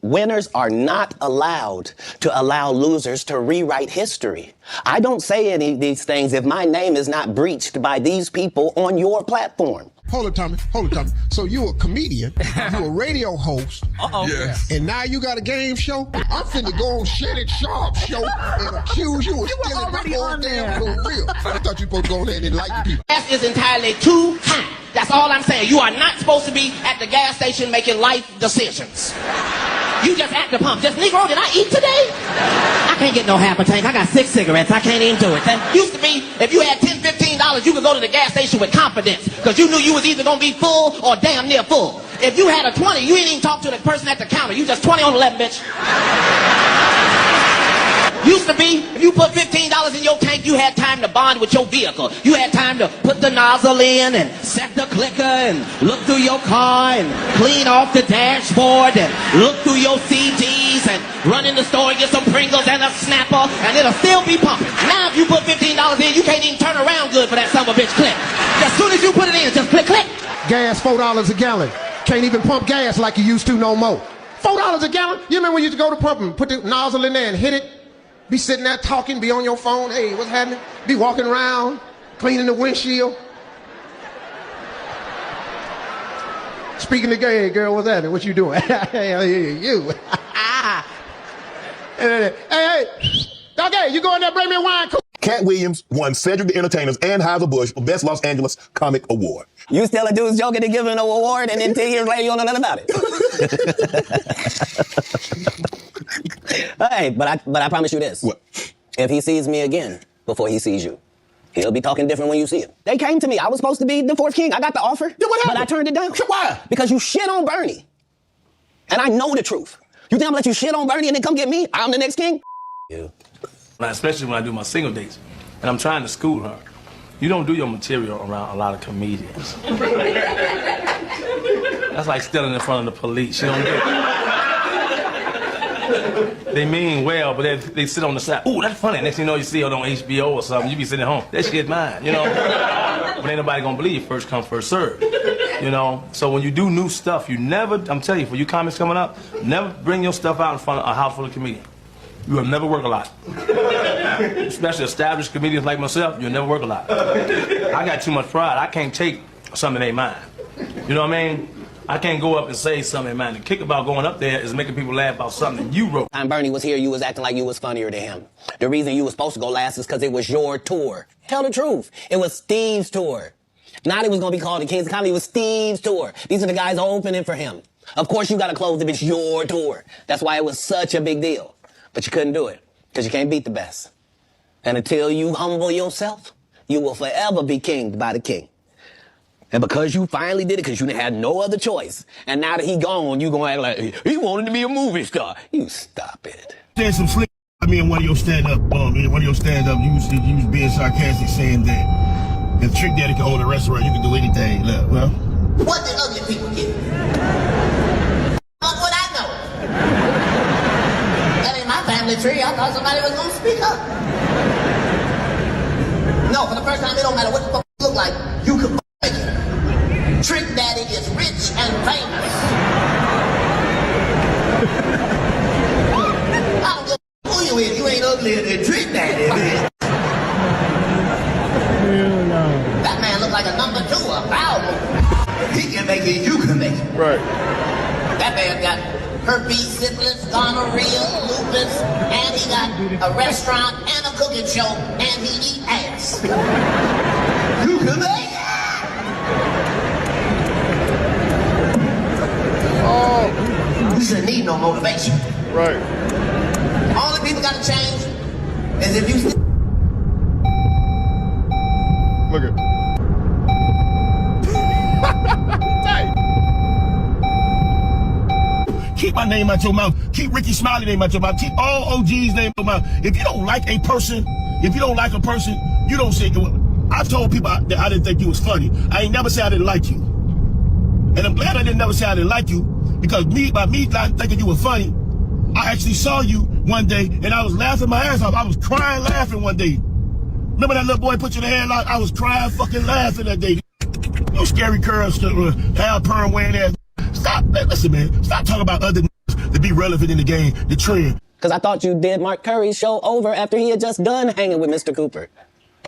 Winners are not allowed to allow losers to rewrite history. I don't say any of these things if my name is not breached by these people on your platform. Hold it, Tommy. So you a comedian, you a radio host, Yes. and now you got a game show? I'm finna go on Shannon Sharp show and accuse you of stealing my whole damn career. I thought you supposed to go there and enlighten people. Gas is entirely too high. That's all I'm saying. You are not supposed to be at the gas station making life decisions. You just at the pump. Just, Negro, did I eat today? I can't get no half a tank. I got 6 cigarettes. I can't even do it. That used to be, if you had $10, $15, you could go to the gas station with confidence because you knew you was either going to be full or damn near full. If you had a 20, you ain't even talk to the person at the counter. You just 20 on 11, bitch. Used to be, if you put $15 in your tank, you had time to bond with your vehicle. You had time to put the nozzle in and set the clicker and look through your car and clean off the dashboard and look through your CDs and run in the store and get some Pringles and a Snapper and it'll still be pumping. Now if you put $15 in, you can't even turn around good for that son of a bitch click. As soon as you put it in, just click, click. Gas $4 a gallon. Can't even pump gas like you used to no more. $4 a gallon? You remember when you used to go to pump and put the nozzle in there and hit it? Be sitting there talking, be on your phone, hey, what's happening? Be walking around, cleaning the windshield. Speaking to gay, hey, girl, what's happening? What you doing? Hey, you. hey, okay, you go in there, bring me a wine. Cat Williams won Cedric the Entertainer's and Anheuser-Busch Best Los Angeles Comic Award. You still a dude's joking to give him an award and then 10 years later you don't know nothing about it. Hey, but I promise you this. What? If he sees me again before he sees you, he'll be talking different when you see him. They came to me. I was supposed to be the 4th king. I got the offer. Yeah, what happened? But I turned it down. Why? Because you shit on Bernie. And I know the truth. You think I'm gonna let you shit on Bernie and then come get me? I'm the next king? You. Especially when I do my single dates, and I'm trying to school her. You don't do your material around a lot of comedians. That's like stealing in front of the police. You don't do it. They mean well, but they sit on the side. Ooh, that's funny. Next thing you know, you see it on HBO or something. You be sitting at home. That shit mine, you know. But ain't nobody gonna believe you. First come, first serve. You know. So when you do new stuff, you never. I'm telling you, for you comics coming up, never bring your stuff out in front of a house full of comedians. You will never work a lot. Especially established comedians like myself, you'll never work a lot. I got too much pride. I can't take something that ain't mine. You know what I mean? I can't go up and say something ain't mine. The kick about going up there is making people laugh about something that you wrote. Time Bernie was here, you was acting like you was funnier than him. The reason you was supposed to go last is because it was your tour. Tell the truth. It was Steve's tour. Not it was going to be called the Kings of Comedy. It was Steve's tour. These are the guys opening for him. Of course you got to close if it's your tour. That's why it was such a big deal. But you couldn't do it, because you can't beat the best. And until you humble yourself, you will forever be kinged by the king. And because you finally did it, because you had no other choice, and now that he gone, you gonna act like, he wanted to be a movie star. You stop it. There's some slick in one of your stand-up, you was being sarcastic saying that if Trick Daddy can own a restaurant, you can do anything. Look, well. What did ugly people get? What I know. That ain't my family tree. I thought somebody was gonna speak up. No, for the first time, it don't matter what the fuck you look like. You can make it. Trick Daddy is rich and famous. I don't give a who you is. You ain't uglier than Trick Daddy, man. That man look like a number 2, a foul. He can make it, you can make it. Right. That man got herpes, syphilis, gonorrhea, lupus, and he got a restaurant and a cooking show, and he eat ass. You can make it. Oh. You shouldn't need no motivation. Right. All the people gotta change is if you. Look at. Keep my name out your mouth. Keep Ricky Smiley name out your mouth. Keep all OG's name out your mouth. If you don't like a person, you don't say it. I told people that I didn't think you was funny. I ain't never said I didn't like you. And I'm glad I didn't never say I didn't like you, because by me not thinking you were funny, I actually saw you one day and I was laughing my ass off. I was crying laughing one day. Remember that little boy put you in the headlock? I was crying fucking laughing that day. You scary curls, hair perm wearing ass. Stop, listen, man. Stop talking about other to be relevant in the game, the trend. Because I thought you did Mark Curry's show over after he had just done hanging with Mr. Cooper.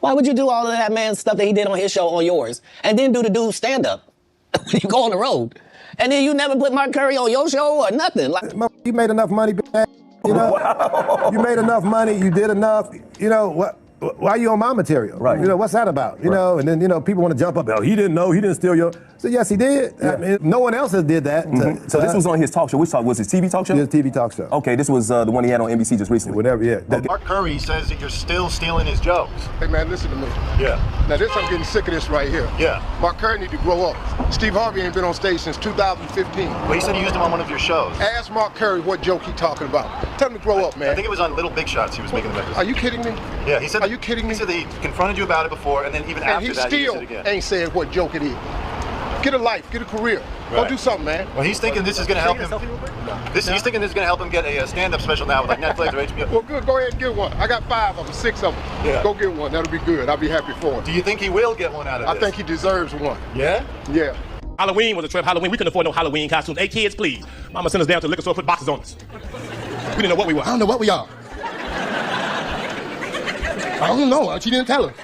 Why would you do all of that man stuff that he did on his show on yours and then do the dude's stand-up when you go on the road? And then you never put Mark Curry on your show or nothing? Like, you made enough money, you know? Wow. You made enough money, you did enough, you know, what? Why are you on my material? Right. You know, what's that about? You know, and then, you know, people want to jump up, oh, he didn't know, he didn't steal your... So, yes, he did. Yeah. I mean, no one else has did that. So this was on his talk show. Which talk? Was it TV talk show? His TV talk show. Okay, this was the one he had on NBC just recently. Whatever, yeah. Mark Curry says that you're still stealing his jokes. Hey, man, listen to me. Yeah. Now, I'm getting sick of this right here. Yeah. Mark Curry need to grow up. Steve Harvey ain't been on stage since 2015. Well, he said you used him on one of your shows. Ask Mark Curry what joke he talking about. Tell him to grow up, man. I think it was on Little Big Shots he was making the Are you kidding me? Yeah, he said... Are you kidding me? He said that he confronted you about it before, and then even after that, he used it again. And he still ain't said what joke it is. Get a life, get a career. Right. Go do something, man. Well, he's thinking this is going to help him. He's thinking this is going to help him get a stand-up special now with like Netflix or HBO. Well, good. Go ahead and get one. I got 5 of them, 6 of them. Yeah. Go get one. That'll be good. I'll be happy for him. Do you think he will get one out of this? I think he deserves one. Yeah? Yeah. Halloween was a trip. Halloween, we couldn't afford no Halloween costumes. Hey, kids, please. Mama sent us down to the liquor store, put boxes on us. We didn't know what we were. I don't know what we are. I don't know. She didn't tell us.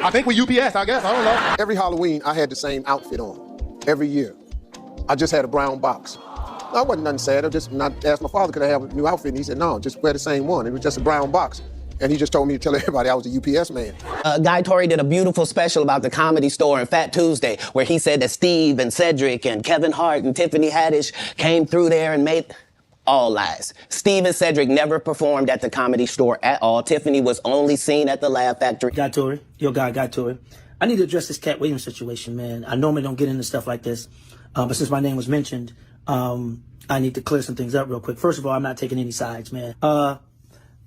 I think we UPS, I guess. I don't know. Every Halloween, I had the same outfit on. Every year. I just had a brown box. I wasn't nothing sad. I asked my father, could I have a new outfit? And he said, no, just wear the same one. It was just a brown box. And he just told me to tell everybody I was a UPS man. Guy Torrey did a beautiful special about the Comedy Store and Fat Tuesday, where he said that Steve and Cedric and Kevin Hart and Tiffany Haddish came through there and made... All lies. Steve and Cedric never performed at the Comedy Store at all. Tiffany was only seen at the Laugh Factory. Guy Torrey, your guy, Guy Torrey. I need to address this Cat Williams situation, man. I normally don't get into stuff like this, but since my name was mentioned, I need to clear some things up real quick. First of all, I'm not taking any sides, man.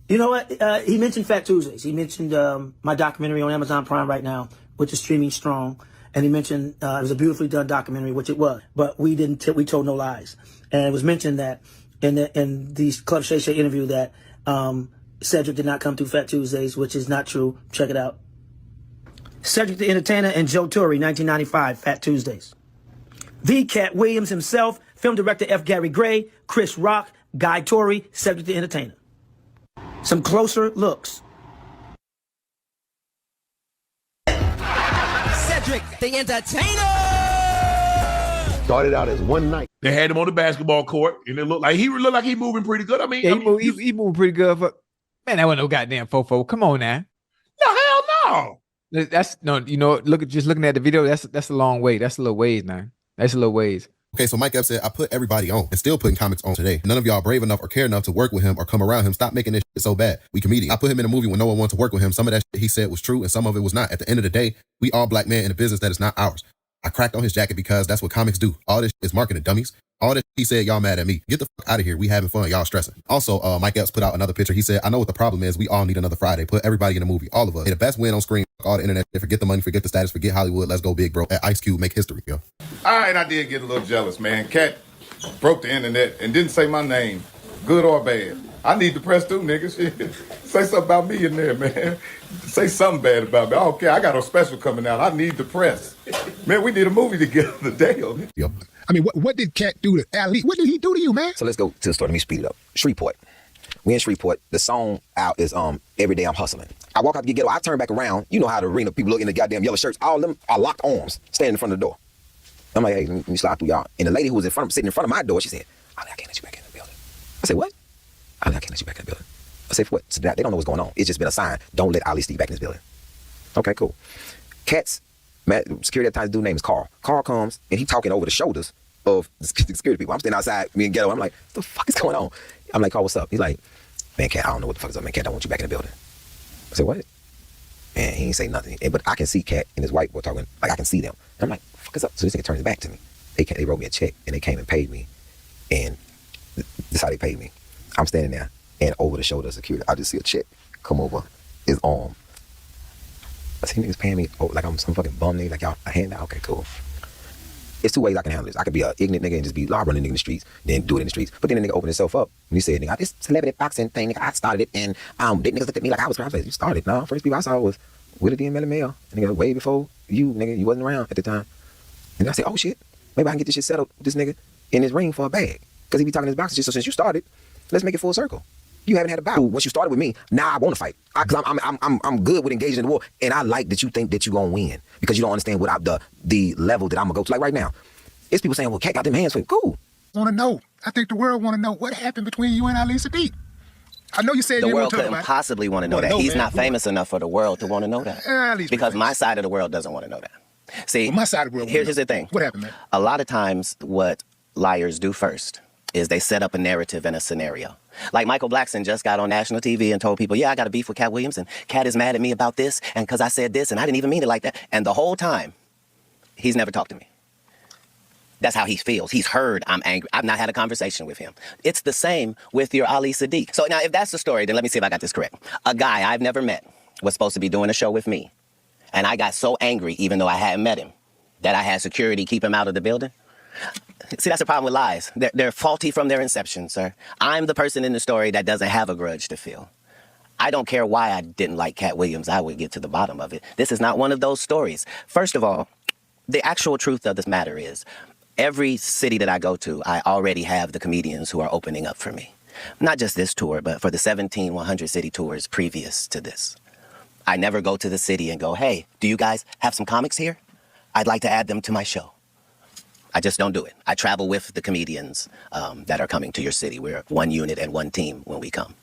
You know what? He mentioned Fat Tuesdays. He mentioned my documentary on Amazon Prime right now, which is streaming strong. And he mentioned it was a beautifully done documentary, which it was. But we told no lies. And it was mentioned that in the Club Shay Shay interview that Cedric did not come through Fat Tuesdays, which is not true. Check it out. Cedric the Entertainer and Joe Torre, 1995, Fat Tuesdays. The Cat Williams himself, film director F. Gary Gray, Chris Rock, Guy Torrey, Cedric the Entertainer. Some closer looks. Cedric the Entertainer! Started out as one night. They had him on the basketball court, and it looked like he moving pretty good. I mean, yeah, he moving pretty good. Man, that wasn't no goddamn fofo. Come on now. No, hell no. That's no. You know, just looking at the video. That's a long way. That's a little ways, man. That's a little ways. Okay, so Mike Epps said, I put everybody on and still putting comics on today. None of y'all brave enough or care enough to work with him or come around him. Stop making this shit so bad. We comedian. I put him in a movie when no one wanted to work with him. Some of that shit he said was true and some of it was not. At the end of the day, we all black men in a business that is not ours. I cracked on his jacket because that's what comics do. All this is marketing, dummies. All this he said, y'all mad at me. Get the fuck out of here. We having fun. Y'all stressing. Also, Mike Epps put out another picture. He said, I know what the problem is. We all need another Friday. Put everybody in a movie. All of us. Hey, the best win on screen. All the internet. Forget the money. Forget the status. Forget Hollywood. Let's go big, bro. At Ice Cube, make history, yo. All right, I did get a little jealous, man. Cat broke the internet and didn't say my name, good or bad. I need the press too, niggas. Say something about me in there, man. Say something bad about me. I don't care. I got a special coming out. I need the press. Man, we did a movie together. Damn. Yep. I mean, what did Cat do to Ali? What did he do to you, man? So let's go to the story. Let me speed it up. Shreveport. We in Shreveport. The song out is Every Day I'm Hustling. I walk out to get ghetto. I turn back around. You know how the arena people look in the goddamn yellow shirts. All of them are locked arms, standing in front of the door. I'm like, hey, let me slide through y'all. And the lady who was sitting in front of my door, she said, Ali, I can't let you back in the building. I said, what? Ali, I can't let you back in the building. I said, for what? So they don't know what's going on. It's just been a sign. Don't let Ali Steve back in this building. Okay, cool. Cat's security at the time, dude's name is Carl. Carl comes and he talking over the shoulders of the security people. I'm standing outside, me and ghetto. I'm like, what the fuck is going on? I'm like, Carl, what's up? He's like, man, Cat, I don't know what the fuck is up, man. Cat, I want you back in the building. I said, what? Man, he ain't say nothing. But I can see Cat and his white boy talking, like I can see them. And I'm like, what the fuck is up? So this nigga turns back to me. They wrote me a check and they came and paid me. And this is how they paid me. I'm standing there and over the shoulder of security, I just see a check come over his arm. I see niggas paying me like I'm some fucking bum nigga, like y'all a handout. Okay, cool. It's two ways I can handle this. I could be an ignorant nigga and just be running nigga in the streets, then do it in the streets. But then the nigga opened himself up and he said, nigga, this celebrity boxing thing, nigga, I started it and they niggas looked at me like I was crazy. I said, you started? No, first people I saw was Willie D and Melly Mel. Nigga, way before you, nigga, you wasn't around at the time. And I said, oh shit, maybe I can get this shit settled with this nigga in his ring for a bag. Because he be talking to his boxers just so since you started, let's make it full circle. You haven't had a battle. Once you started with me, now I want to fight. Because I'm good with engaging in the war, and I like that you think that you're going to win because you don't understand what the level that I'm going to go to. Like right now, it's people saying, well, KATT got them hands for you. Cool. Want to know. I think the world want to know what happened between you and Ali Sadiq. I know you said the you world couldn't couldn't possibly want to know that. He's not famous enough for the world to want to know that. Because my side of the world doesn't want to know that. See, my side of the world. Here's the thing. What happened, man? A lot of times, what liars do first is they set up a narrative and a scenario. Like Michael Blackson just got on national TV and told people, yeah, I got a beef with KATT Williams, and KATT is mad at me about this, and because I said this, and I didn't even mean it like that. And the whole time, he's never talked to me. That's how he feels. He's heard I'm angry. I've not had a conversation with him. It's the same with your Ali Sadiq. So now, if that's the story, then let me see if I got this correct. A guy I've never met was supposed to be doing a show with me, and I got so angry, even though I hadn't met him, that I had security keep him out of the building. See, that's the problem with lies. They're faulty from their inception, sir. I'm the person in the story that doesn't have a grudge to feel. I don't care why I didn't like KATT Williams. I would get to the bottom of it. This is not one of those stories. First of all, the actual truth of this matter is, every city that I go to, I already have the comedians who are opening up for me. Not just this tour, but for the 17 100 city tours previous to this. I never go to the city and go, hey, do you guys have some comics here? I'd like to add them to my show. I just don't do it. I travel with the comedians that are coming to your city. We're one unit and one team when we come.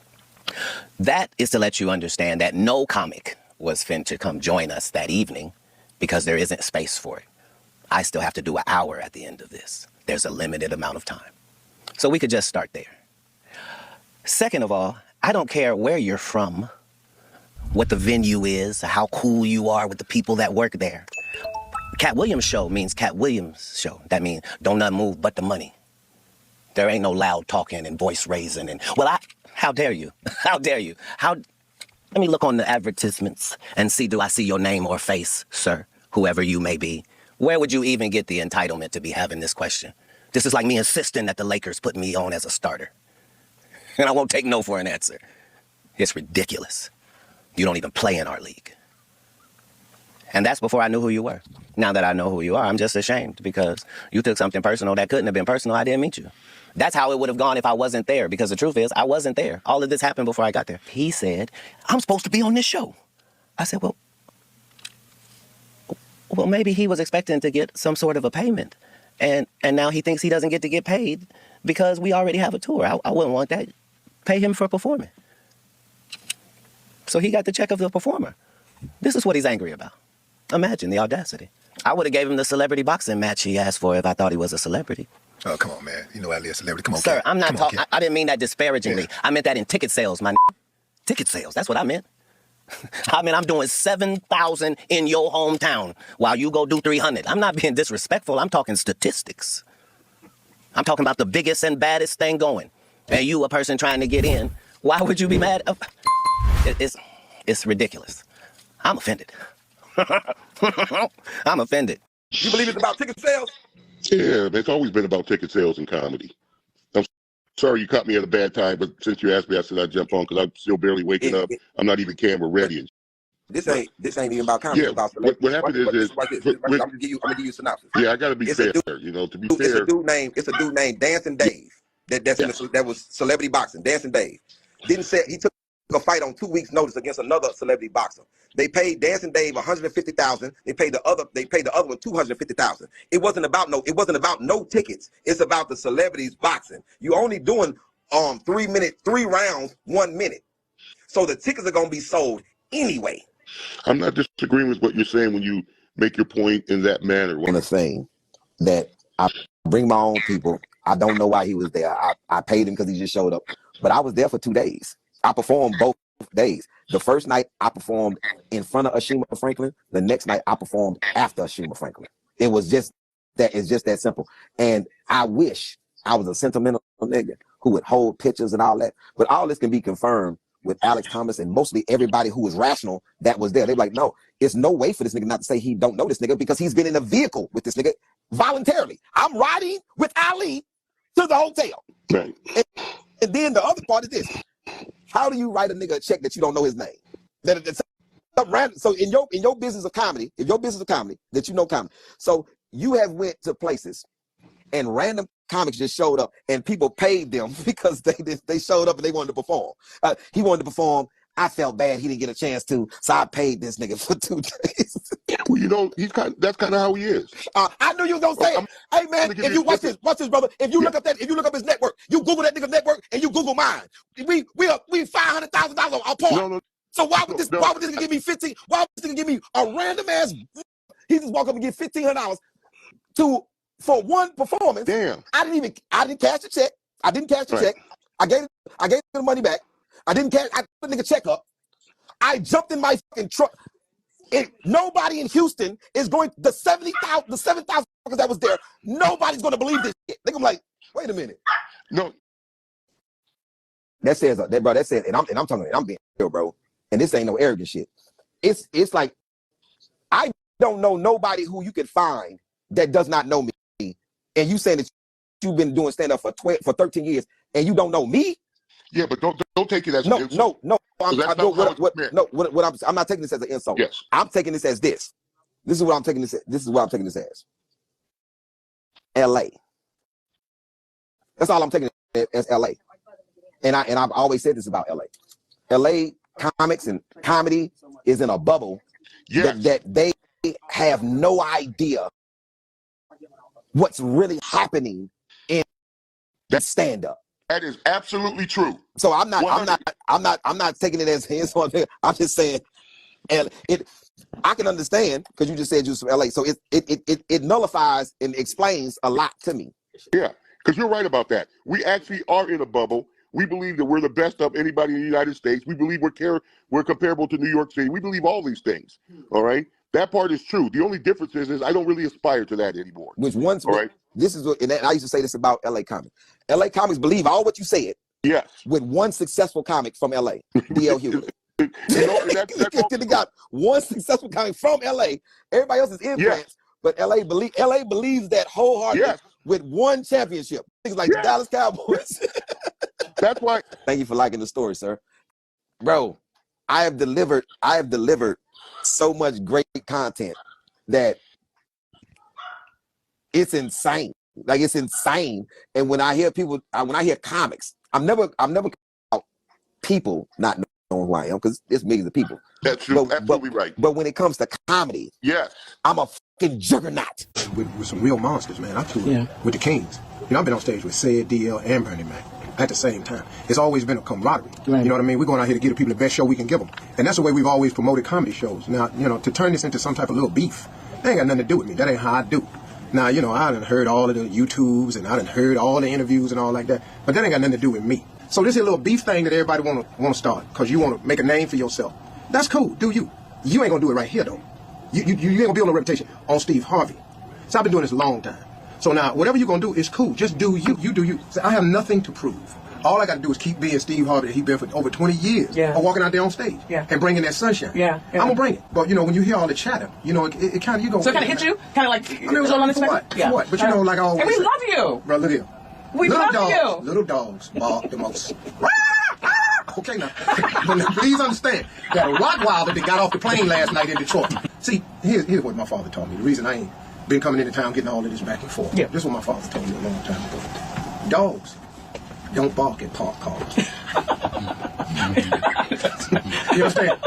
That is to let you understand that no comic was fin to come join us that evening because there isn't space for it. I still have to do an hour at the end of this. There's a limited amount of time. So we could just start there. Second of all, I don't care where you're from, what the venue is, how cool you are with the people that work there. KATT Williams show means KATT Williams show. That means don't nothing move but the money. There ain't no loud talking and voice raising and, well, how dare you? How dare you? Let me look on the advertisements and see, do I see your name or face, sir, whoever you may be? Where would you even get the entitlement to be having this question? This is like me insisting that the Lakers put me on as a starter. And I won't take no for an answer. It's ridiculous. You don't even play in our league. And that's before I knew who you were. Now that I know who you are, I'm just ashamed because you took something personal that couldn't have been personal. I didn't meet you. That's how it would have gone if I wasn't there, because the truth is, I wasn't there. All of this happened before I got there. He said, I'm supposed to be on this show. I said, well, maybe he was expecting to get some sort of a payment. And now he thinks he doesn't get to get paid because we already have a tour. I wouldn't want that. Pay him for performing. So he got the check of the performer. This is what he's angry about. Imagine the audacity. I would have gave him the celebrity boxing match he asked for if I thought he was a celebrity. Oh, come on, man. You know Ali a celebrity. Come on, sir, KATT. I'm not talking. I didn't mean that disparagingly. Yeah. I meant that in ticket sales, my ticket sales. That's what I meant. I mean, I'm doing 7,000 in your hometown while you go do 300. I'm not being disrespectful. I'm talking statistics. I'm talking about the biggest and baddest thing going. And you, a person trying to get in, why would you be mad? It's ridiculous. I'm offended. I'm offended. You believe it's about ticket sales? Yeah, it's always been about ticket sales and comedy. I'm sorry you caught me at a bad time, but since you asked me, I said I'd jump on because I'm still barely waking up. I'm not even camera ready. This ain't even about comedy. Yeah, it's about what happened is I'm gonna give you a synopsis. Yeah, I got to be fair. To be fair, it's a dude named Dancing Dave. That was celebrity boxing. Dancing Dave didn't say he took a fight on 2 weeks' notice against another celebrity boxer. They paid Dancing Dave $150,000. They paid the other one $250,000. It wasn't about no tickets. It's about the celebrities boxing. You only doing 3 rounds, 1 minute. So the tickets are gonna be sold anyway. I'm not disagreeing with what you're saying when you make your point in that manner. On a thing that I bring my own people. I don't know why he was there. I paid him because he just showed up. But I was there for 2 days. I performed both days. The first night I performed in front of Ashima Franklin. The next night I performed after Ashima Franklin. It was just that. It's just that simple. And I wish I was a sentimental nigga who would hold pictures and all that. But all this can be confirmed with Alex Thomas and mostly everybody who was rational that was there. They're like, no, it's no way for this nigga not to say he don't know this nigga because he's been in a vehicle with this nigga voluntarily. I'm riding with Ali to the hotel. Right. And then the other part is this. How do you write a nigga a check that you don't know his name? So in your business of comedy, that you know comedy, so you have went to places and random comics just showed up, and people paid them because they showed up and they wanted to perform. He wanted to perform. I felt bad he didn't get a chance to, so I paid this nigga for 2 days. Well, you know, that's kind of how he is. I knew you was gonna say it. Hey man, if you watch this, brother. If you look up his network, you Google that nigga's network and you Google mine. We $500,000 on par. No, so why would this nigga give me 15? Why would this nigga give me a random ass? He just walk up and give $1,500 for one performance. Damn. I didn't cash the check. I didn't cash the check. I gave the money back. I didn't cash. I put the nigga check up. I jumped in my fucking truck. Nobody in Houston is going. The 7,000 that was there. Nobody's going to believe this shit. They're gonna be like, wait a minute. No. That says, bro. That says, and I'm talking. I'm being real, bro. And this ain't no arrogant shit. It's like I don't know nobody who you could find that does not know me. And you saying that you've been doing stand up for 13 years and you don't know me? Yeah, but don't take it as an insult. No. I'm not taking this as an insult. Yes. I'm taking this as this. This is what I'm taking this. This is what I'm taking this as. L.A. That's all I'm taking it as. L.A. And I've always said this about L.A. L.A. comics and comedy is in a bubble. Yes. That they have no idea what's really happening in stand up. That is absolutely true. So I'm not taking it as hands on. I'm just saying, and I can understand because you just said you was from LA. So it nullifies and explains a lot to me. Yeah, because you're right about that. We actually are in a bubble. We believe that we're the best of anybody in the United States. We believe we're comparable to New York City. We believe all these things. All right, that part is true. The only difference is I don't really aspire to that anymore. Which one's all right? This is what, and I used to say this about LA comics. LA comics believe all what you said. Yes. With one successful comic from LA, D.L. Hewlett. They got one successful comic from LA. Everybody else is implants, but LA believes that wholeheartedly with one championship. Things like the Dallas Cowboys. That's why. Thank you for liking the story, sir. Bro, I have delivered so much great content that it's insane. Like it's insane. And when I hear people, when I hear comics, I'm never about people not knowing who I am because there's millions of people. That's true. Absolutely right. But when it comes to comedy, I'm a fucking juggernaut. With some real monsters, man. I toured with the Kings. You know, I've been on stage with Sid, DL, and Bernie Mac at the same time. It's always been a camaraderie. Right. You know what I mean? We're going out here to give the people the best show we can give them. And that's the way we've always promoted comedy shows. Now, you know, to turn this into some type of little beef, that ain't got nothing to do with me. That ain't how I do. Now, you know, I done heard all of the YouTubes and I done heard all the interviews and all like that, but that ain't got nothing to do with me. So this is a little beef thing that everybody want to start because you want to make a name for yourself. That's cool. Do you. You ain't going to do it right here, though. You ain't going to build a reputation on Steve Harvey. So I've been doing this a long time. So now, whatever you're going to do is cool. Just do you. You do you. So I have nothing to prove. All I got to do is keep being Steve Harvey that he's been for over 20 years. Yeah. Or walking out there on stage. Yeah. And bringing that sunshine. Yeah. I'm going to bring it. But, you know, when you hear all the chatter, you know, it kind of, you go. So it kind of hit you? Kind of like, I mean, it was all unexpected. For what? But, you know, like I always And we say, love you. Bro, look here. We love you. Little dogs bark the most. Okay, now. Please understand that a Rottweiler that got off the plane last night in Detroit. See, here's what my father told me. The reason I ain't been coming into town getting all of this back and forth. Yeah. This is what my father told me a long time ago. Dogs don't bark at parked cars. You understand?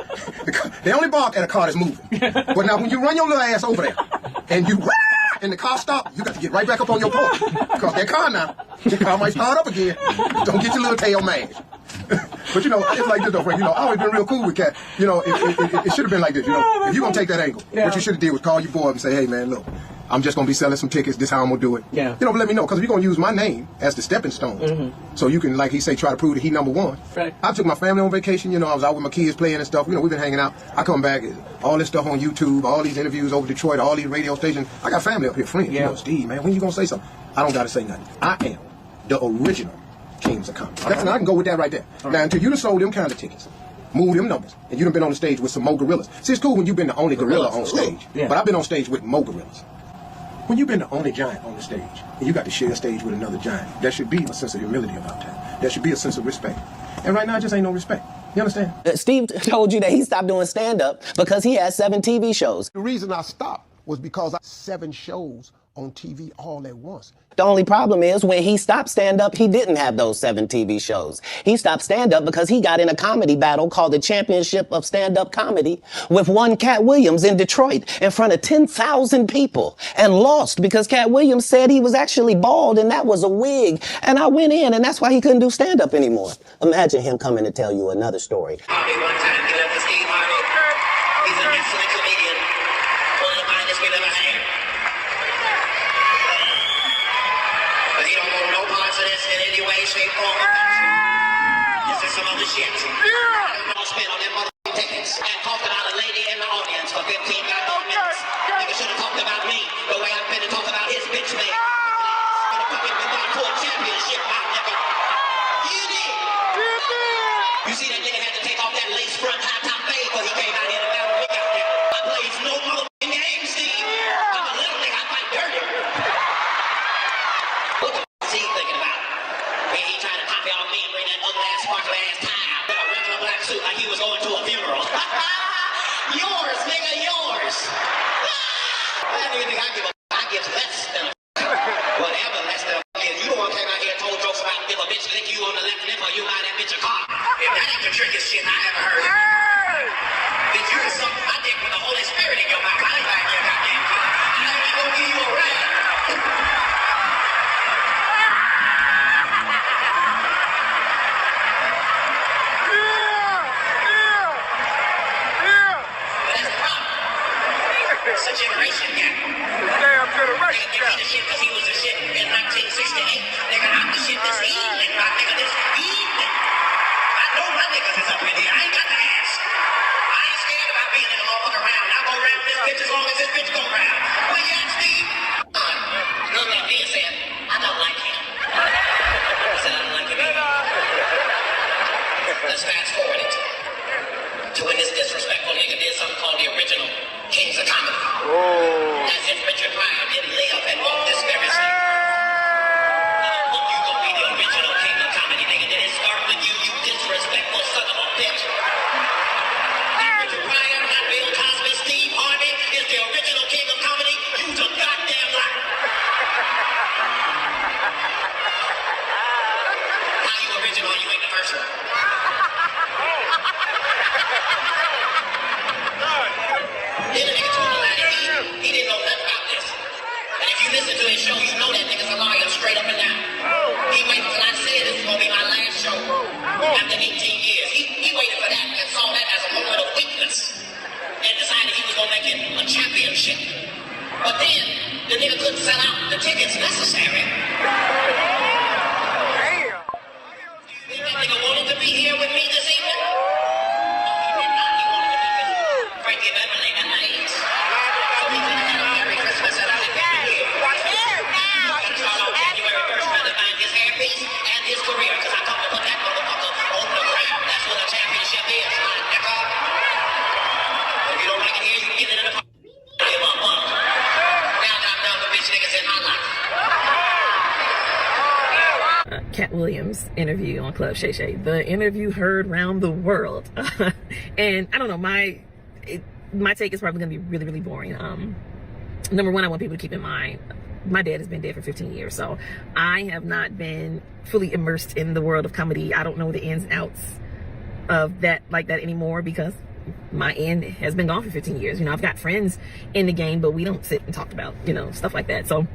They only bark at a car that's moving. But now when you run your little ass over there and you and the car stops, you got to get right back up on your porch. Because that car might start up again. Don't get your little tail mad. But you know, it's like this though, Frank. You know, I always been real cool with Kat. You know, it should have been like this. You know, if you're gonna take that angle, what you should have did was call your boy and say, "Hey, man, look, I'm just gonna be selling some tickets. This is how I'm gonna do it." Yeah. You know, but let me know because we're gonna use my name as the stepping stone, so you can, like he say, try to prove that he number one. Right. I took my family on vacation. You know, I was out with my kids playing and stuff. You know, we've been hanging out. I come back, all this stuff on YouTube, all these interviews over Detroit, all these radio stations. I got family up here, friends. Yeah. You know, Steve, man, when you gonna say something? I don't gotta say nothing. I am the original Kings of Comedy. And I can go with that right there. Now, until you done sold them kind of tickets, move them numbers, and you done been on the stage with some more gorillas. See, it's cool when you've been the only gorilla on stage, but I've been on stage with more gorillas. When you've been the only giant on the stage, and you got to share a stage with another giant, there should be a sense of humility about that. There should be a sense of respect. And right now, it just ain't no respect. You understand? Steve told you that he stopped doing stand-up because he had 7 TV shows. The reason I stopped was because I had 7 shows on TV all at once. The only problem is when he stopped stand-up, he didn't have those 7 TV shows. He stopped stand-up because he got in a comedy battle called the Championship of Stand-Up Comedy with one Katt Williams in Detroit in front of 10,000 people and lost because Katt Williams said he was actually bald and that was a wig. And I went in and that's why he couldn't do stand-up anymore. Imagine him coming to tell you another story. Shit. I spent on them motherfucking tickets and talked about a lady in the audience for 15 goddamn minutes. Nigga should have talked about me the way I've been to talk about his bitch man. We got to a championship, my nigga. You did. You see that nigga had to take off that lace front high top fade because he came out here to battle me out there. I plays no motherfucking game, Steve. I'm a little nigga, I fight dirty. What the f*** is he thinking about? He trying to copy off me and bring that ugly ass sparkly ass tie. Black suit like he was going to a funeral. Yours, nigga, yours. I don't think I give a I give less than whatever less than is. You the one came out here and told jokes about if a bitch lick you on the left lip or you buy that bitch a car. If that ain't the trickiest shit I ever heard. Bitch, you was something I did with the Holy Spirit in your mouth. I ain't buying your goddamn car. I ain't gonna give you a ride. It's a generation gap. Damn generation gap. Nigga, the shit because he was the shit in 1968. Nigga, I'm the shit this evening, my nigga, this evening. I know my niggas is up in here. I ain't got to ask. I ain't scared about being in the motherfucker round. I'll go round this bitch as long as this bitch go round. Where you at, Steve? Look at me and said, I don't like him. I said, I don't like him either. Let's fast forward it to when this disrespectful nigga did something called the original Kings of Comedy. Oh. As if Richard Pryor didn't live and walk this very street. You gonna be the original King of Comedy, nigga. Did it start with you, you disrespectful son of a bitch? Richard Pryor, not Bill Cosby, Steve Harvey is the original King of Comedy. You's a goddamn liar. How you original? You ain't the first one. Then the nigga told me that he didn't know nothing about this. And if you listen to his show, you know that nigga's a liar straight up and down. He waited till I said this is gonna be my last show after 18 years. He waited for that and saw that as a moment of weakness and decided he was gonna make it a championship. But then the nigga couldn't sell out the tickets necessary. Damn. You think that nigga wanted to be here with me this evening? Frankie Beverly and AIDS. So we could have a Merry Christmas and a Happy New Year. Start off January 1st trying to find his hairpiece and his career, because I come to put that motherfucker on the ground. That's what a championship is, my nigga. If you don't like it here, you can get it in the park. Give a fuck. Now I'm done with bitch niggas in my life. Katt Williams interview on Club Shay Shay. The interview heard round the world. And I don't know, my take is probably going to be really, really boring. Number one, I want people to keep in mind, my dad has been dead for 15 years, so I have not been fully immersed in the world of comedy. I don't know the ins and outs of that like that anymore because my end has been gone for 15 years. You know, I've got friends in the game, but we don't sit and talk about, you know, stuff like that. So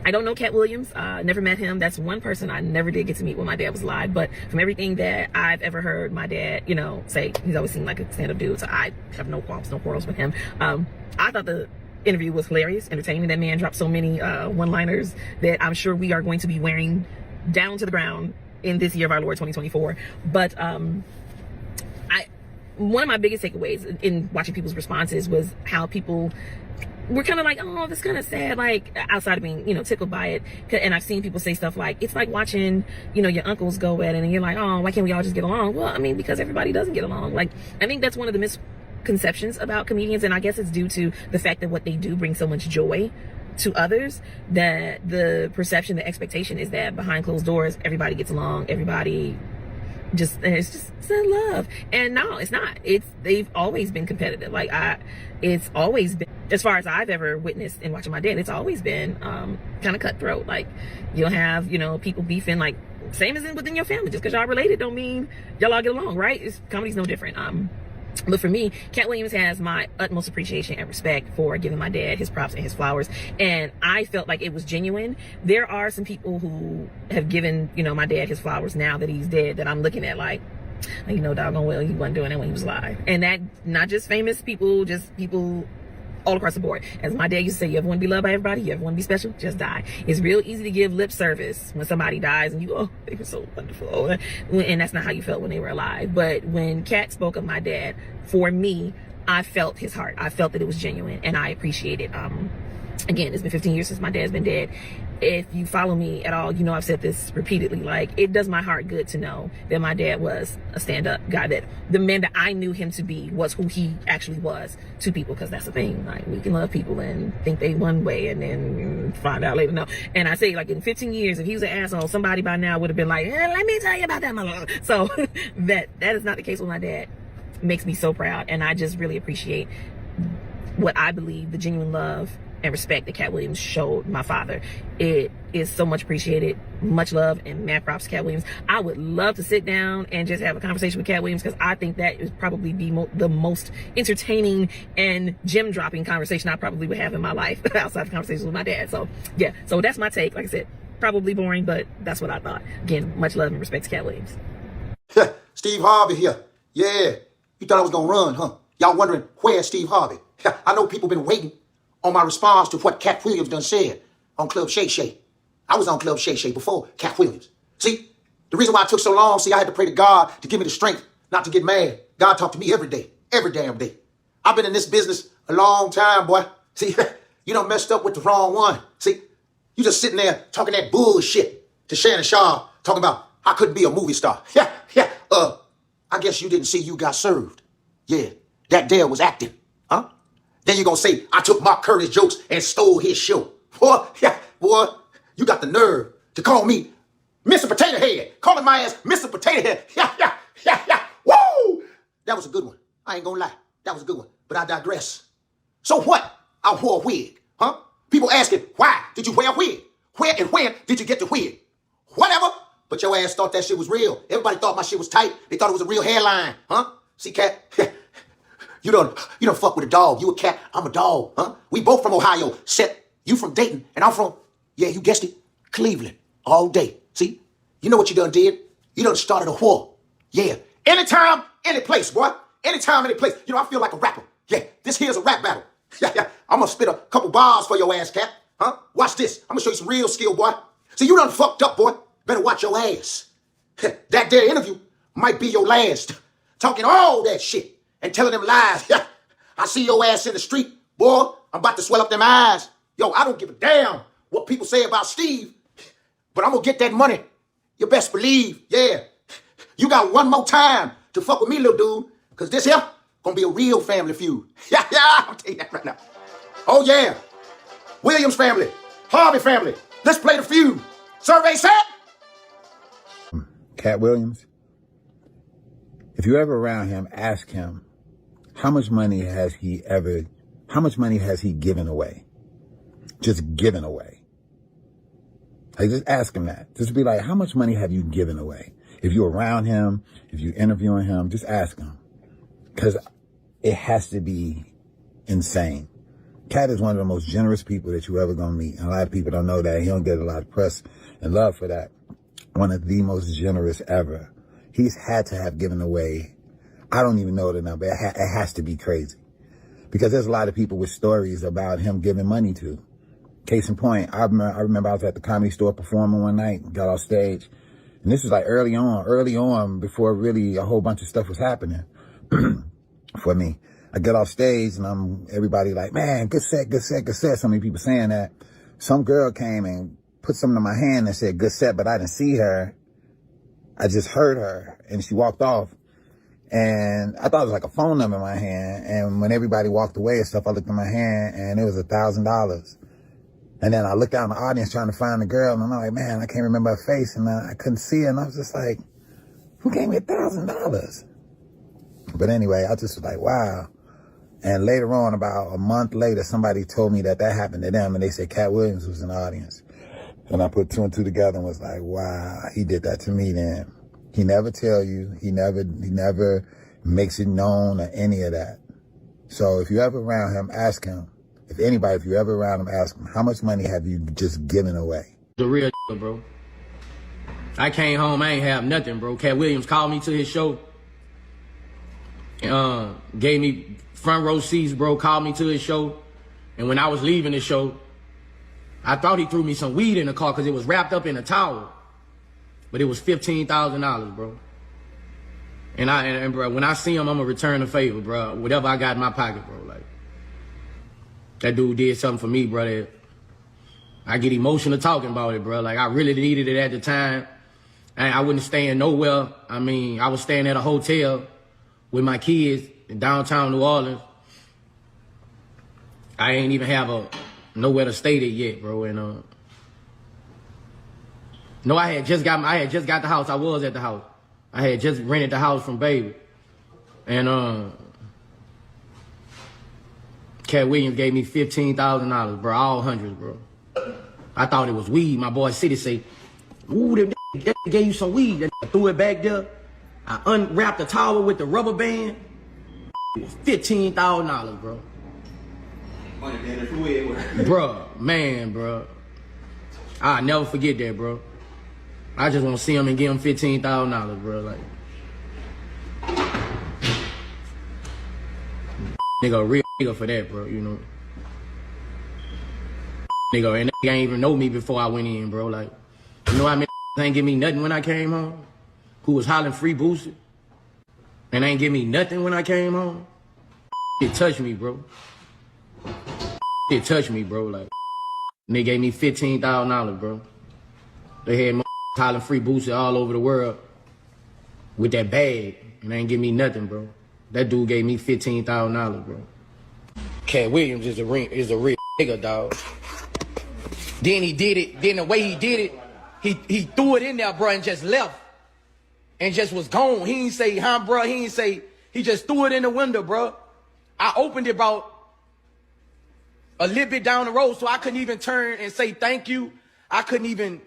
I don't know Katt Williams. Never met him. That's one person I never did get to meet when my dad was alive. But from everything that I've ever heard my dad, you know, say, he's always seemed like a stand-up dude. So I have no qualms, no quarrels with him. I thought the interview was hilarious, entertaining. That man dropped so many one-liners that I'm sure we are going to be wearing down to the ground in this year of our Lord 2024. But one of my biggest takeaways in watching people's responses was how people were kind of like, oh, that's kind of sad, like outside of being, you know, tickled by it. And I've seen people say stuff like, it's like watching, you know, your uncles go at it and you're like, oh, why can't we all just get along? Well, I mean, because everybody doesn't get along. Like, I think that's one of the misconceptions about comedians, and I guess it's due to the fact that what they do brings so much joy to others, that the perception, the expectation is that behind closed doors, everybody gets along, everybody it's just love. And no, it's not. They've always been competitive. Like it's always been as far as I've ever witnessed in watching my dad, it's always been kind of cutthroat. Like, you'll have, people beefing, like, same as within your family. Just because y'all related don't mean y'all all get along, right? Comedy's no different. But for me, KATT Williams has my utmost appreciation and respect for giving my dad his props and his flowers. And I felt like it was genuine. There are some people who have given, my dad his flowers now that he's dead, that I'm looking at like, doggone well, he wasn't doing that when he was alive. And that, not just famous people, just people all across the board. As my dad used to say, you ever want to be loved by everybody? You ever want to be special? Just die. It's real easy to give lip service when somebody dies and you go, oh, they were so wonderful. And that's not how you felt when they were alive. But when KATT spoke of my dad, for me, I felt his heart. I felt that it was genuine, and I appreciate it. Again, it's been 15 years since my dad's been dead. If you follow me at all, I've said this repeatedly. Like, it does my heart good to know that my dad was a stand-up guy, that the man that I knew him to be was who he actually was to people, because that's the thing. Like, we can love people and think they one way and then find out later. No. And I say, like, in 15 years, if he was an asshole, somebody by now would have been like, let me tell you about that motherfucker. So that is not the case with my dad. Makes me so proud, and I just really appreciate what I believe the genuine love and respect that KATT Williams showed my father. It is so much appreciated. Much love and mad props to KATT Williams. I would love to sit down and just have a conversation with KATT Williams, because I think that is probably the most entertaining and gem dropping conversation I probably would have in my life outside of conversations with my dad. So yeah, so that's my take. Like I said, probably boring, but that's what I thought. Again, much love and respect to KATT Williams. Steve Harvey here. Yeah, you thought I was gonna run, huh? Y'all wondering, where's Steve Harvey? I know people been waiting on my response to what KATT Williams done said on Club Shay Shay. I was on Club Shay Shay before KATT Williams. See, the reason why it took so long, I had to pray to God to give me the strength not to get mad. God talked to me every day, every damn day. I've been in this business a long time, boy. See, you done messed up with the wrong one. See, you just sitting there talking that bullshit to Shannon Shaw, talking about I couldn't be a movie star. I guess you didn't see you got served. Yeah, that there was acting, huh? Then you're gonna say, I took Mark Curtis jokes and stole his show. Boy, you got the nerve to call me Mr. Potato Head. Calling my ass Mr. Potato Head. Woo! That was a good one. I ain't gonna lie. That was a good one. But I digress. So what? I wore a wig, huh? People asking, why did you wear a wig? Where and when did you get the wig? Whatever. But your ass thought that shit was real. Everybody thought my shit was tight. They thought it was a real hairline, huh? See, KATT? You don't fuck with a dog. You a cat, I'm a dog, huh? We both from Ohio. Except you from Dayton, and I'm from, yeah, you guessed it, Cleveland. All day. See? You know what you done did? You done started a war. Yeah. Anytime, any place, boy. Anytime, any place. I feel like a rapper. Yeah, this here's a rap battle. Yeah. I'm gonna spit a couple bars for your ass, KATT. Huh? Watch this. I'm gonna show you some real skill, boy. See, you done fucked up, boy. Better watch your ass. That there interview might be your last. Talking all that shit and telling them lies. I see your ass in the street, boy. I'm about to swell up them eyes. Yo, I don't give a damn what people say about Steve, but I'm gonna get that money. You best believe, yeah. You got one more time to fuck with me, little dude, because this here gonna be a real family feud. Yeah, I'll tell you that right now. Oh, yeah. Williams family, Harvey family, let's play the feud. Survey set. KATT Williams, if you're ever around him, ask him, how much money has he given away? Just given away. Like, just ask him that. Just be like, how much money have you given away? If you're around him, if you're interviewing him, just ask him. Because it has to be insane. KATT is one of the most generous people that you're ever going to meet. And a lot of people don't know that. He don't get a lot of press and love for that. One of the most generous ever. He's had to have given away, I don't even know the number. It has to be crazy. Because there's a lot of people with stories about him giving money to. Case in point, I remember I was at the Comedy Store performing one night, got off stage. And this was like early on, before really a whole bunch of stuff was happening for me. I get off stage and everybody like, man, good set, good set, good set. So many people saying that. Some girl came and put something in my hand and said, good set, but I didn't see her. I just heard her and she walked off. And I thought it was like a phone number in my hand. And when everybody walked away and stuff, I looked at my hand and it was $1,000. And then I looked out in the audience trying to find the girl and I'm like, man, I can't remember her face. And I couldn't see her. And I was just like, who gave me $1,000? But anyway, I just was like, wow. And later on, about a month later, somebody told me that happened to them, and they said Katt Williams was in the audience. And I put 2 and 2 together and was like, wow, he did that to me then. He never tell you, he never makes it known or any of that. So if you ever around him, ask him. If you ever around him, ask him, how much money have you just given away? The real bro. I came home, I ain't have nothing, bro. Katt Williams called me to his show. Gave me front row seats, bro, called me to his show. And when I was leaving the show, I thought he threw me some weed in the car because it was wrapped up in a towel. But it was $15,000, bro. And bro, when I see him, I'm gonna return the favor, bro. Whatever I got in my pocket, bro. Like, that dude did something for me, brother. I get emotional talking about it, bro. Like, I really needed it at the time. And I wasn't staying nowhere. I mean, I was staying at a hotel with my kids in downtown New Orleans. I ain't even have nowhere to stay there yet, bro. And no, I had just got the house. I was at the house. I had just rented the house from Baby. And Katt Williams gave me $15,000, bro, all hundreds, bro. I thought it was weed. My boy City say, ooh, they gave you some weed. They threw it back there. I unwrapped the towel with the rubber band. It was $15,000, bro. Bro, man, bro. I'll never forget that, bro. I just want to see him and give him $15,000, bro. Like, nigga, a real nigga for that, bro, you know. Nigga, and they ain't even know me before I went in, bro. Like, you know how many ain't give me nothing when I came home? Who was hollering free boosted? And ain't give me nothing when I came home? It touched me, bro. It touched me, bro. Like, and they gave me $15,000, bro. They had hollering free boosted all over the world with that bag, and they ain't give me nothing, bro. That dude gave me $15,000, bro. Katt Williams is a real nigga, dog. Then he did it. Then the way he did it, he threw it in there, bro, and just left. And just was gone. He ain't say, huh, bro? He ain't say, he just threw it in the window, bro. I opened it about a little bit down the road, so I couldn't even turn and say thank you. I couldn't even,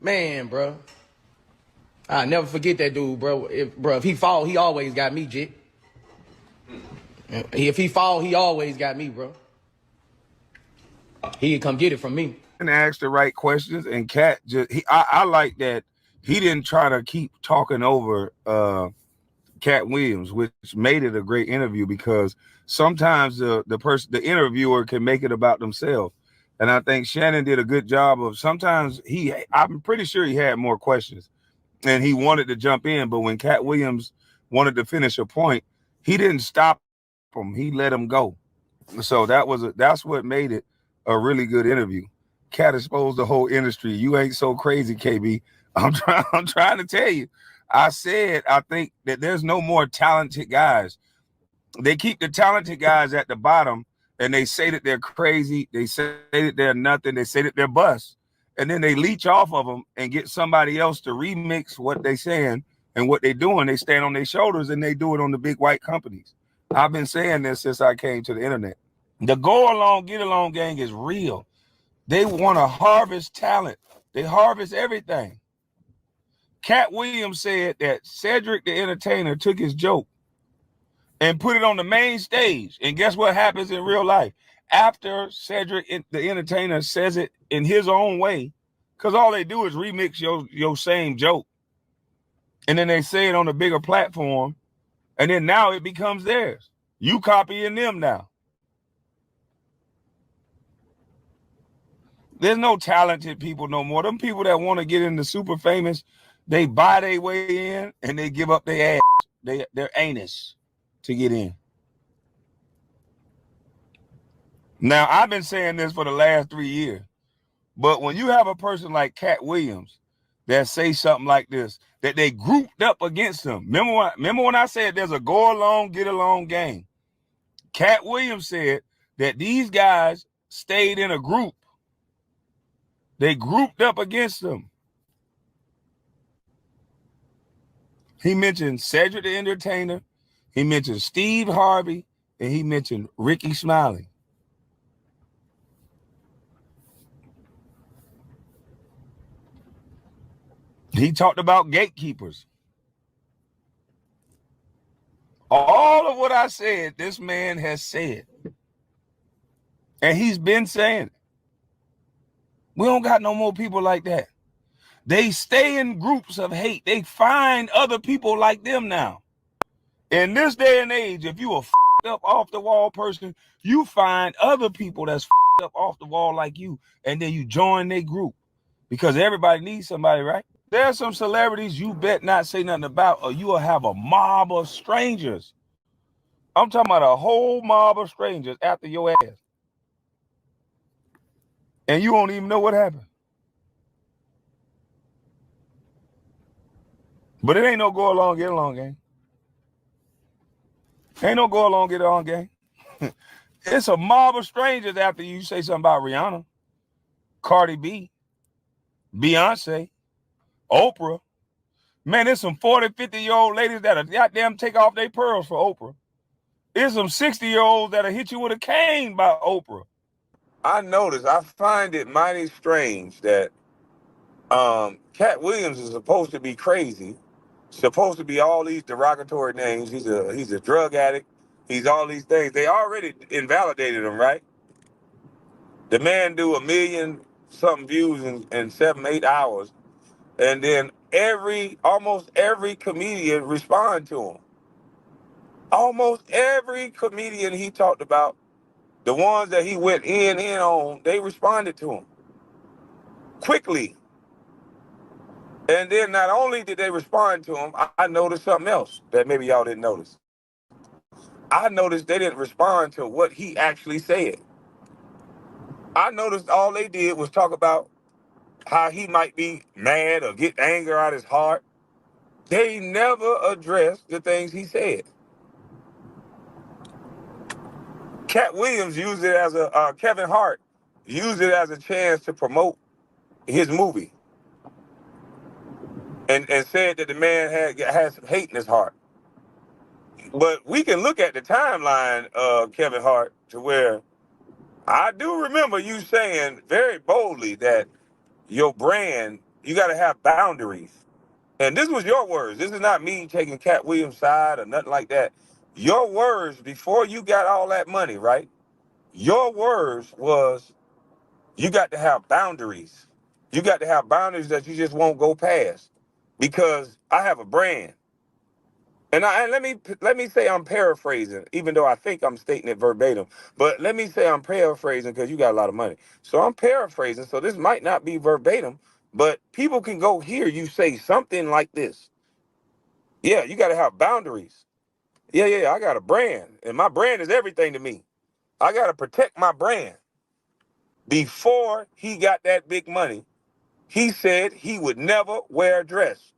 man, bro. I'll never forget that dude, bro. If he fall, he always got me, Jit. If he fall, he always got me, bro. He'd come get it from me. And ask the right questions, and Katt I like that he didn't try to keep talking over Katt Williams, which made it a great interview, because sometimes the interviewer can make it about themselves. And I think Shannon did a good job of, sometimes I'm pretty sure he had more questions and he wanted to jump in, but when Katt Williams wanted to finish a point, he didn't stop him. He let him go. So that's what made it a really good interview. Katt exposed the whole industry. You ain't so crazy, KB. I'm trying to tell you. I said, I think that there's no more talented guys. They keep the talented guys at the bottom, and they say that they're crazy. They say that they're nothing. They say that they're bust. And then they leech off of them and get somebody else to remix what they saying and what they doing. They stand on their shoulders and they do it on the big white companies. I've been saying this since I came to the internet. The go along, get along gang is real. They want to harvest talent. They harvest everything. Katt Williams said that Cedric the Entertainer took his joke and put it on the main stage. And guess what happens in real life? After Cedric the Entertainer says it in his own way, because all they do is remix your same joke. And then they say it on a bigger platform. And then now it becomes theirs. You copying them now. There's no talented people no more. Them people that want to get into super famous, they buy their way in and they give up their ass, their anus to get in. Now, I've been saying this for the last 3 years, but when you have a person like Katt Williams that say something like this, that they grouped up against him. Remember when I said there's a go along, get along game? Katt Williams said that these guys stayed in a group. They grouped up against him. He mentioned Cedric the Entertainer. He mentioned Steve Harvey and he mentioned Ricky Smiley. He talked about gatekeepers. All of what I said, this man has said. And he's been saying it. We don't got no more people like that. They stay in groups of hate. They find other people like them now. In this day and age, if you a f***ed up off the wall person, you find other people that's f***ed up off the wall like you, and then you join their group. Because everybody needs somebody, right? There are some celebrities you bet not say nothing about, or you will have a mob of strangers. I'm talking about a whole mob of strangers after your ass. And you won't even know what happened. But it ain't no go along, get along game. Ain't no go along, get along game. It's a mob of strangers after you say something about Rihanna, Cardi B, Beyonce, Oprah. Man, there's some 40, 50-year-old ladies that'll goddamn take off their pearls for Oprah. There's some 60-year-olds that'll hit you with a cane by Oprah. I find it mighty strange that Katt Williams is supposed to be crazy, supposed to be all these derogatory names. He's a drug addict. He's all these things. They already invalidated him, right? The man do 1 million something views in 7-8 hours, and then almost every comedian respond to him. Almost every comedian he talked about, the ones that he went in on, they responded to him quickly. And then not only did they respond to him, I noticed something else that maybe y'all didn't notice. I noticed they didn't respond to what he actually said. I noticed all they did was talk about how he might be mad or get anger out his heart. They never addressed the things he said. Katt Williams used it as Kevin Hart used it as a chance to promote his movie. And said that the man has some hate in his heart. But we can look at the timeline of Kevin Hart to where I do remember you saying very boldly that your brand, you got to have boundaries. And this was your words. This is not me taking Katt Williams' side or nothing like that. Your words before you got all that money, right? Your words was you got to have boundaries. You got to have boundaries that you just won't go past. Because I have a brand. And let me say I'm paraphrasing, even though I think I'm stating it verbatim. But let me say I'm paraphrasing because you got a lot of money. So I'm paraphrasing. So this might not be verbatim, but people can go hear you say something like this. Yeah, you got to have boundaries. Yeah, I got a brand. And my brand is everything to me. I got to protect my brand. Before he got that big money, he said he would never wear a dress.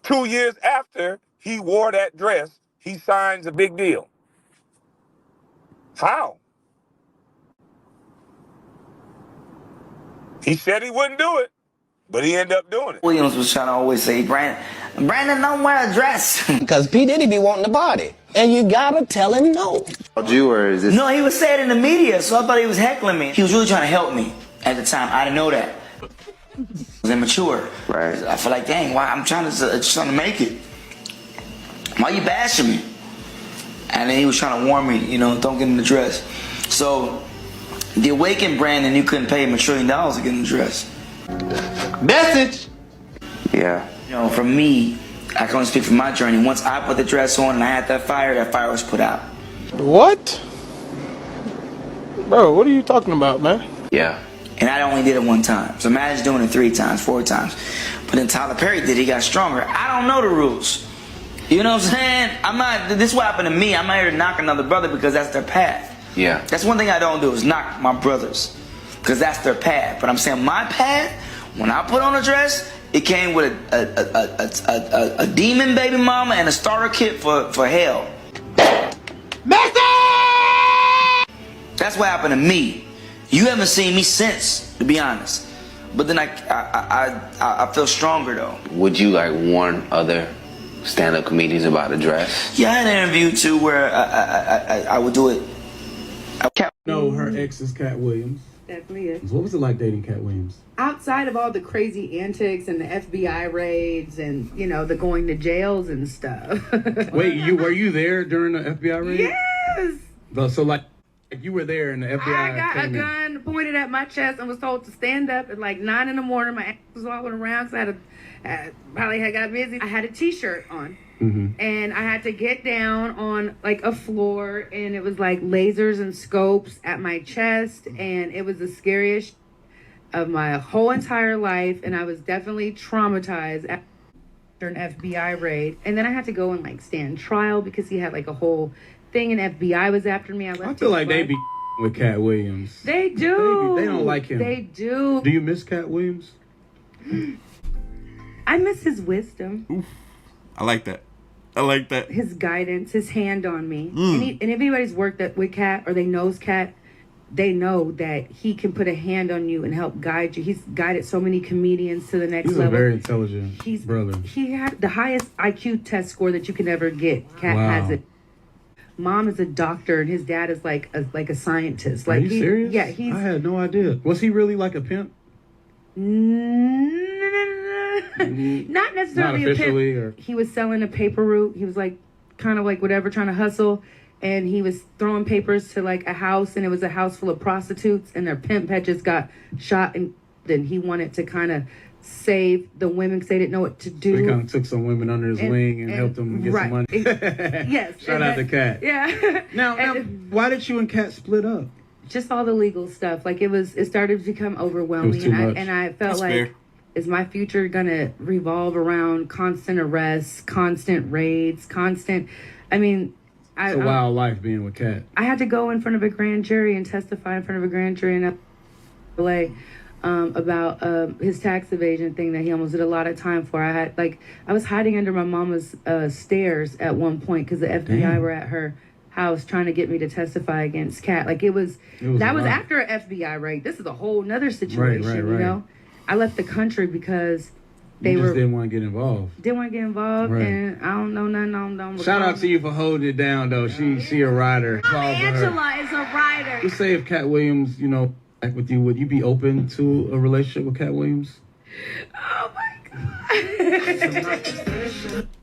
2 years after he wore that dress, he signs a big deal. How? He said he wouldn't do it, but he ended up doing it. Williams was trying to always say, Brandon don't wear a dress. Because P. Diddy be wanting the body. And you gotta tell him no. No, he was saying in the media, so I thought he was heckling me. He was really trying to help me at the time. I didn't know that. I was immature. Right. I feel like, dang, why I'm trying to make it. Why you bashing me? And then he was trying to warn me, don't get in the dress. So the Awaken brand, and you couldn't pay him $1 trillion to get in the dress. Message. Yeah. For me, I can only speak for my journey. Once I put the dress on and I had that fire was put out. What? Bro, what are you talking about, man? Yeah. And I only did it 1 time. So imagine doing it 3 times, 4 times. But then Tyler Perry did it, he got stronger. I don't know the rules. You know what I'm saying? This is what happened to me. I'm not here to knock another brother because that's their path. Yeah. That's one thing I don't do is knock my brothers. Because that's their path. But I'm saying my path, when I put on a dress, it came with a demon baby mama and a starter kit for hell. Message! That's what happened to me. You haven't seen me since, to be honest. But then I feel stronger though. Would you like warn other stand-up comedians about a dress? Yeah, I had an interview too where I would do it. No, her ex is Katt Williams. Definitely is. What was it like dating Katt Williams? Outside of all the crazy antics and the FBI raids and, you know, the going to jails and stuff. Wait, were you there during the FBI raid? Yes. So like you were there and the FBI I got a came in. gun pointed at my chest and was told to stand up at like 9 in the morning. My ass was walking around because I probably had got busy. I had a t-shirt on. And I had to get down on like a floor, and it was like lasers and scopes at my chest, and it was the scariest of my whole entire life, and I was definitely traumatized after an FBI raid. And then I had to go and like stand trial because he had like a whole thing, and FBI was after me. I feel like they be with Katt Williams. They do. They don't like him. They do. Do you miss Katt Williams? I miss his wisdom. Oof. I like that. I like that. His guidance, his hand on me. And if anybody's worked with Katt or they knows Katt, they know that he can put a hand on you and help guide you. He's guided so many comedians to the next level. He's a very intelligent brother. He had the highest IQ test score that you can ever get. Katt has it. Mom is a doctor and his dad is like a scientist. Are Like you serious? Yeah, he's. I had no idea. Was he really like a pimp? Not necessarily Not a officially, pimp. He was selling a paper route. He was like kind of like whatever, trying to hustle. And he was throwing papers to like a house, and it was a house full of prostitutes, and their pimp had just got shot, and then he wanted to kind of save the women because they didn't know what to do. He kind of took some women under his wing and helped them get some money. Yes. Shout out to Katt. Yeah. Now, why did you and Katt split up? Just all the legal stuff. Like it started to become overwhelming. It was too much. And I felt That's like, fair. is my future gonna revolve around constant arrests, constant raids, I mean, It's a wild life being with Katt. I had to go in front of a grand jury and testify in front of a grand jury in LA about his tax evasion thing that he almost did a lot of time for. I was hiding under my mama's stairs at one point because the FBI were at her house trying to get me to testify against Katt. Like that was after an FBI raid. This is a whole nother situation, Right. you know? I left the country because they just didn't want to get involved. Didn't want to get involved, Right. and I don't know nothing on them. Shout out to you for holding it down, though. She a rider. Angela is a writer. Just say if Katt Williams, back with you, would you be open to a relationship with Katt Williams? Oh my God.